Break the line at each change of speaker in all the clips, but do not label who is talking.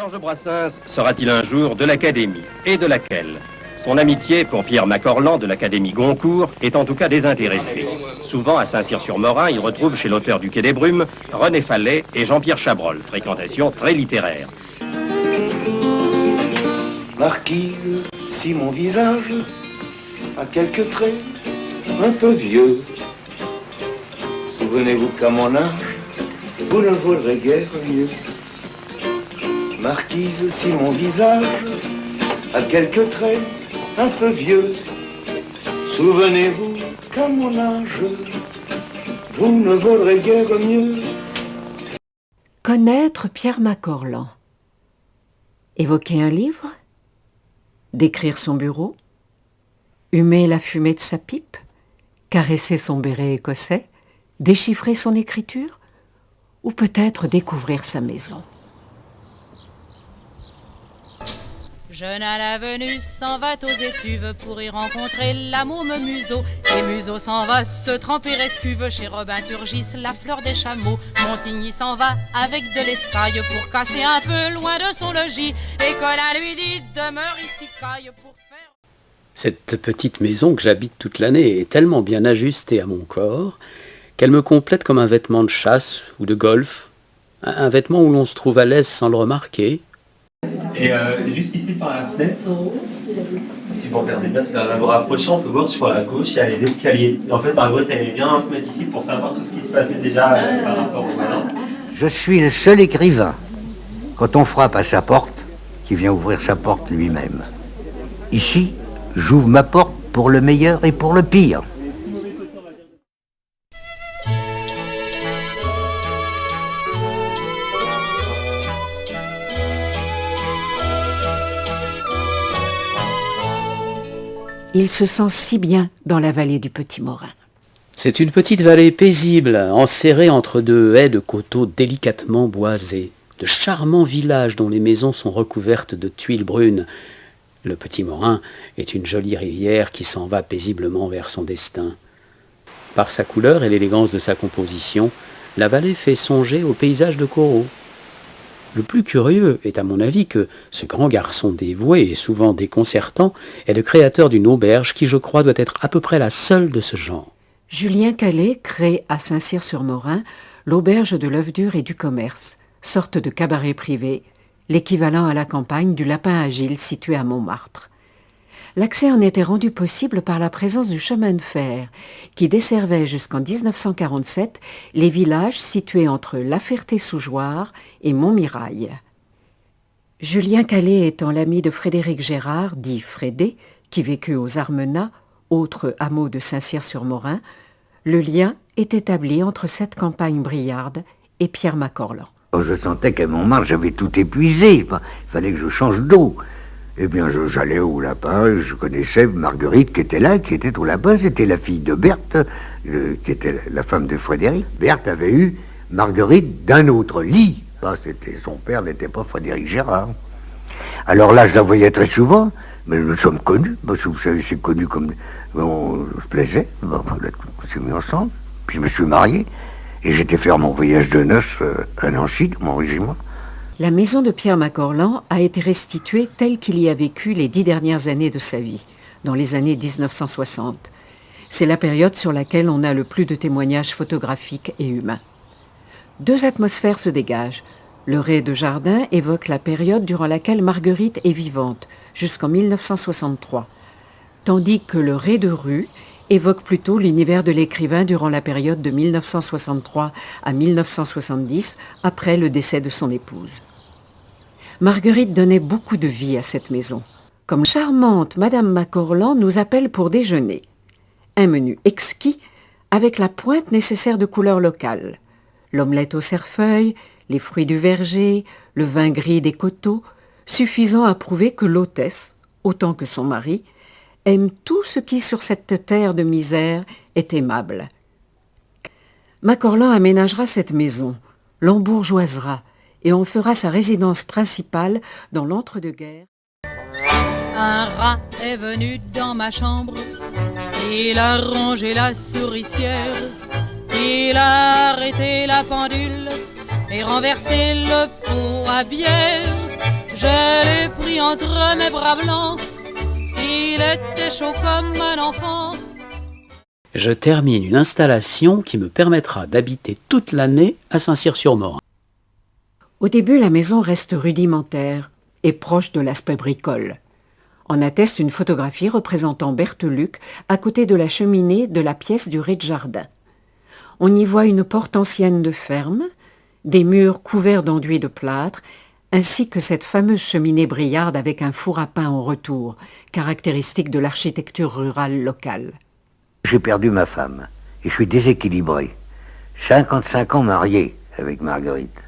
Georges Brassens sera-t-il un jour de l'Académie? Et de laquelle? Son amitié pour Pierre Macorlan de l'Académie Goncourt est en tout cas désintéressée. Souvent, à Saint-Cyr-sur-Morin, il retrouve chez l'auteur du Quai des Brumes, René Fallet et Jean-Pierre Chabrol, fréquentation très littéraire.
Marquise, si mon visage a quelques traits un peu vieux, souvenez-vous qu'à mon âge, vous ne vaudrez guère mieux. Marquise, si mon visage a quelques traits un peu vieux, souvenez-vous qu'à mon âge, vous ne vaudrez guère mieux.
Connaître Pierre Macorlan. Évoquer un livre? Décrire son bureau? Humer la fumée de sa pipe? Caresser son béret écossais? Déchiffrer son écriture? Ou peut-être découvrir sa maison?
Jeune à l'avenue s'en va aux étuves pour y rencontrer la môme Museau. Et Museau s'en va se tremper escuve chez Robin Turgis, la fleur des chameaux. Montigny s'en va avec de l'escaille pour casser un peu loin de son logis. Et Colin lui dit demeure ici caille pour faire...
Cette petite maison que j'habite toute l'année est tellement bien ajustée à mon corps qu'elle me complète comme un vêtement de chasse ou de golf, un vêtement où l'on se trouve à l'aise sans le remarquer.
Et juste ici par la fenêtre, si vous regardez bien, si vous vous rapprochez, on peut voir sur la gauche, il y a les escaliers. Et en fait, Marguerite, elle aime bien se mettre ici pour savoir tout ce qui se passait déjà par rapport au voisin.
Je suis le seul écrivain, quand on frappe à sa porte, qui vient ouvrir sa porte lui-même. Ici, j'ouvre ma porte pour le meilleur et pour le pire.
Il se sent si bien dans la vallée du Petit Morin.
C'est une petite vallée paisible, enserrée entre deux haies de coteaux délicatement boisés, de charmants villages dont les maisons sont recouvertes de tuiles brunes. Le Petit Morin est une jolie rivière qui s'en va paisiblement vers son destin. Par sa couleur et l'élégance de sa composition, la vallée fait songer au paysage de Corot. Le plus curieux est à mon avis que ce grand garçon dévoué et souvent déconcertant est le créateur d'une auberge qui, je crois, doit être à peu près la seule de ce genre.
Julien Calais crée à Saint-Cyr-sur-Morin l'auberge de l'œuf dur et du commerce, sorte de cabaret privé, l'équivalent à la campagne du Lapin Agile situé à Montmartre. L'accès en était rendu possible par la présence du chemin de fer qui desservait jusqu'en 1947 les villages situés entre La Ferté-sous-Jouarre et Montmirail. Julien Calais étant l'ami de Frédéric Gérard, dit Frédé, qui vécut aux Armenats, autre hameau de Saint-Cyr-sur-Morin, le lien est établi entre cette campagne briarde et Pierre Macorlan.
Je sentais qu'à Montmartre, j'avais tout épuisé. Il fallait que je change d'eau. Eh bien, j'allais au Lapin, je connaissais Marguerite qui était là, qui était au Lapin, c'était la fille de Berthe, qui était la femme de Frédéric. Berthe avait eu Marguerite d'un autre lit. Son père n'était pas Frédéric Gérard. Alors là, je la voyais très souvent, mais nous sommes connus, parce que vous savez, c'est connu comme on se plaisait, on s'est mis ensemble, puis je me suis marié, et j'étais faire mon voyage de noces à Nancy, dans mon régiment.
La maison de Pierre Macorlan a été restituée telle qu'il y a vécu les 10 dernières années de sa vie, dans les années 1960. C'est la période sur laquelle on a le plus de témoignages photographiques et humains. Deux atmosphères se dégagent. Le rez de jardin évoque la période durant laquelle Marguerite est vivante, jusqu'en 1963, tandis que le rez de rue évoque plutôt l'univers de l'écrivain durant la période de 1963 à 1970, après le décès de son épouse. Marguerite donnait beaucoup de vie à cette maison. Comme charmante Madame Macorlan nous appelle pour déjeuner. Un menu exquis avec la pointe nécessaire de couleurs locales. L'omelette au cerfeuil, les fruits du verger, le vin gris des coteaux, suffisant à prouver que l'hôtesse, autant que son mari, aime tout ce qui sur cette terre de misère est aimable. Macorlan aménagera cette maison, l'embourgeoisera et en fera sa résidence principale dans l'entre-deux-guerres.
Un rat est venu dans ma chambre, il a rongé la souricière, il a arrêté la pendule et renversé le pot à bière. Je l'ai pris entre mes bras blancs, il était chaud comme un enfant.
Je termine une installation qui me permettra d'habiter toute l'année à Saint-Cyr-sur-Morin.
Au début, la maison reste rudimentaire et proche de l'aspect bricole. En atteste une photographie représentant Bertheluc à côté de la cheminée de la pièce du rez-de-jardin. On y voit une porte ancienne de ferme, des murs couverts d'enduit de plâtre, ainsi que cette fameuse cheminée briarde avec un four à pain en retour, caractéristique de l'architecture rurale locale.
J'ai perdu ma femme et je suis déséquilibré. 55 ans marié avec Marguerite.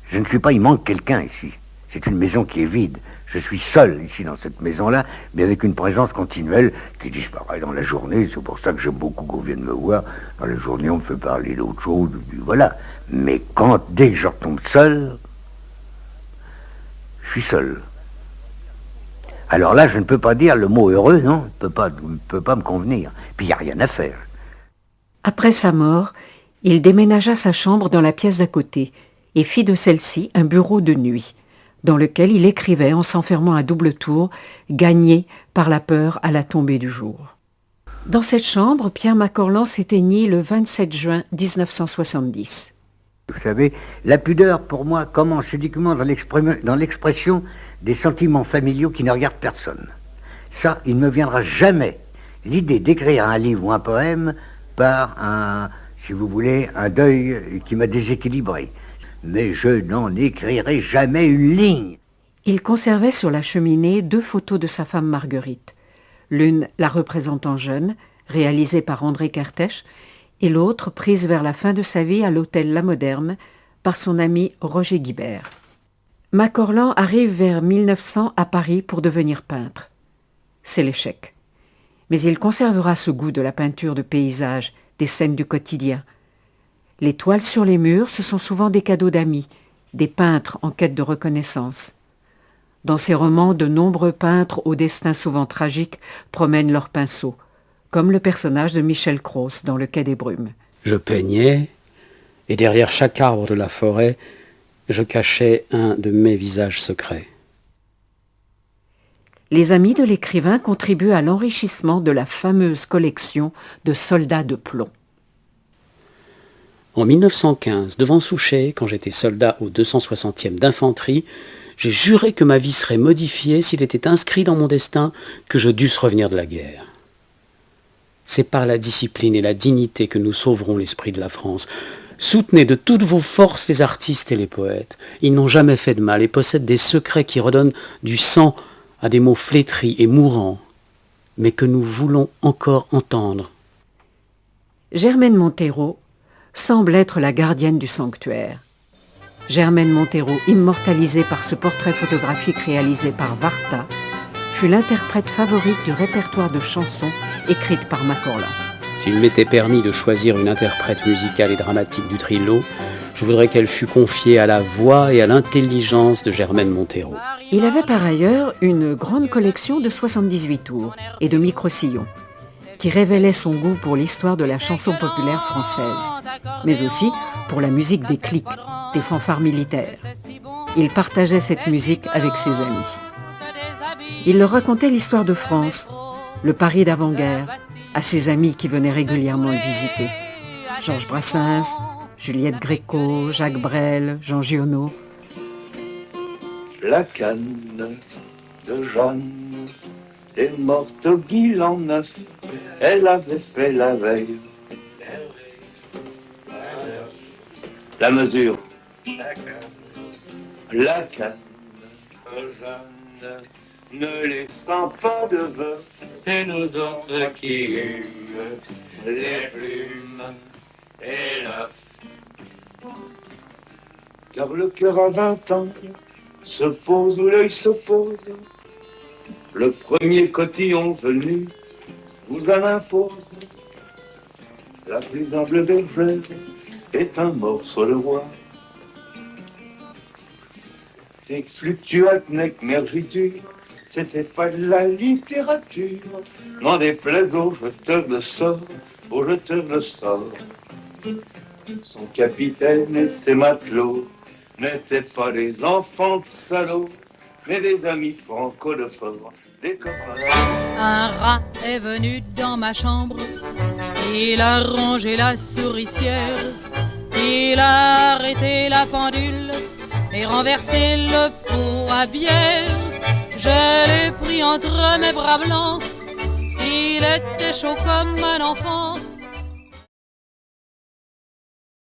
Je ne suis pas, il manque quelqu'un ici. C'est une maison qui est vide. Je suis seul ici dans cette maison-là, mais avec une présence continuelle qui disparaît dans la journée. C'est pour ça que j'aime beaucoup qu'on vienne me voir. Dans la journée, on me fait parler d'autre chose, voilà. Mais dès que je retombe seul, je suis seul. Alors là, je ne peux pas dire le mot heureux, non, il ne peut pas me convenir. Puis il n'y a rien à faire.
Après sa mort, il déménagea sa chambre dans la pièce d'à côté et fit de celle-ci un bureau de nuit, dans lequel il écrivait en s'enfermant à double tour, gagné par la peur à la tombée du jour. Dans cette chambre, Pierre Macorlan s'éteignit le 27 juin 1970.
Vous savez, la pudeur, pour moi, commence uniquement dans l'expression des sentiments familiaux qui ne regardent personne. Ça, il ne me viendra jamais l'idée d'écrire un livre ou un poème par si vous voulez, un deuil qui m'a déséquilibré. Mais je n'en écrirai jamais une ligne.
Il conservait sur la cheminée 2 photos de sa femme Marguerite. L'une la représentant jeune, réalisée par André Kertész, et l'autre prise vers la fin de sa vie à l'hôtel La Moderne par son ami Roger Guibert. Macorlan arrive vers 1900 à Paris pour devenir peintre. C'est l'échec. Mais il conservera ce goût de la peinture de paysage, des scènes du quotidien. Les toiles sur les murs, ce sont souvent des cadeaux d'amis, des peintres en quête de reconnaissance. Dans ses romans, de nombreux peintres au destin souvent tragique promènent leurs pinceaux, comme le personnage de Michel Cros dans Le Quai des Brumes.
Je peignais, et derrière chaque arbre de la forêt, je cachais un de mes visages secrets.
Les amis de l'écrivain contribuent à l'enrichissement de la fameuse collection de soldats de plomb.
En 1915, devant Souchet, quand j'étais soldat au 260e d'infanterie, j'ai juré que ma vie serait modifiée s'il était inscrit dans mon destin que je dusse revenir de la guerre. C'est par la discipline et la dignité que nous sauverons l'esprit de la France. Soutenez de toutes vos forces les artistes et les poètes. Ils n'ont jamais fait de mal et possèdent des secrets qui redonnent du sang à des mots flétris et mourants, mais que nous voulons encore entendre.
Germaine Montero semble être la gardienne du sanctuaire. Germaine Montero, immortalisée par ce portrait photographique réalisé par Varta, fut l'interprète favorite du répertoire de chansons écrites par Macorlan.
S'il m'était permis de choisir une interprète musicale et dramatique du Trilo, je voudrais qu'elle fût confiée à la voix et à l'intelligence de Germaine Montero.
Il avait par ailleurs une grande collection de 78 tours et de micro-sillons, qui révélait son goût pour l'histoire de la chanson populaire française, mais aussi pour la musique des clics, des fanfares militaires. Il partageait cette musique avec ses amis. Il leur racontait l'histoire de France, le Paris d'avant-guerre, à ses amis qui venaient régulièrement le visiter. Georges Brassens, Juliette Gréco, Jacques Brel, Jean Giono.
La canne de Jeanne est morte au Guilan neuf, elle avait fait la veille la mesure. La canne de Jeanne ne laissant pas de veuf, c'est nous autres qui eûmes les plumes et l'œuf. Car le cœur à 20 ans se pose où l'œil s'oppose. Le premier cotillon venu vous en impose. La plus humble bergère est un mort sur le roi. C'est fluctuat nec mergitur, c'était pas de la littérature. N'en déplaise aux jeteurs de sorts, aux jeteurs de sorts. Son capitaine et ses matelots n'étaient pas des enfants de salauds, mais des amis franco de fort, des copains.
Un rat est venu dans ma chambre, il a rongé la souricière, il a arrêté la pendule et renversé le pot à bière. Je l'ai pris entre mes bras blancs, il était chaud comme un enfant.